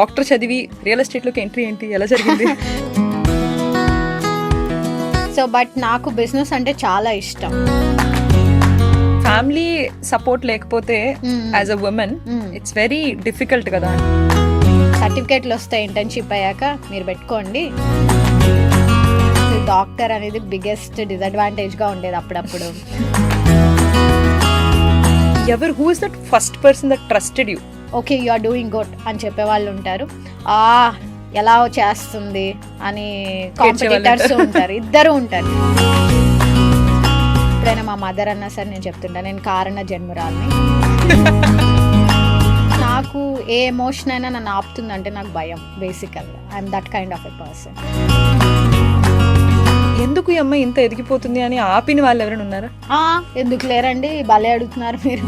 Doctor చదివి real ఎస్టేట్లోకి entry ఏంటి, ఎలా జరిగింది? సో బట్ నాకు బిజినెస్ అంటే చాలా ఇష్టం. ఫ్యామిలీ సపోర్ట్ లేకపోతే as a women it's very difficult కదా. సర్టిఫికేట్లు వస్తాయి ఇంటర్న్షిప్ అయ్యాక, మీరు పెట్టుకోండి. డాక్టర్ అనేది బిగ్గెస్ట్ డిసడ్వాంటేజ్గా ఉండేది అప్పుడప్పుడు. Who is that first person that trusted you? Okay you are doing good అని చెప్పేవాళ్ళు ఉంటారు, ఎలా చేస్తుంది అని కాంపిటీటర్స్ ఉంటారు, ఇద్దరు ఉంటారు. ఎప్పుడైనా మా మదర్ అన్నా సరే నేను చెప్తుంటా, నేను కారణ జన్మరాల్ని. నాకు ఏ ఎమోషన్ అయినా నన్ను ఆపుతుందంటే నాకు భయం. బేసికల్గా I'm that kind of a person. ఎందుకు ఈ అమ్మాయి ఇంత ఎదిగిపోతుంది అని ఆపిన వాళ్ళు ఎవరైనా ఉన్నారా? ఎందుకు లేరండి, భలే అడుగుతున్నారు మీరు.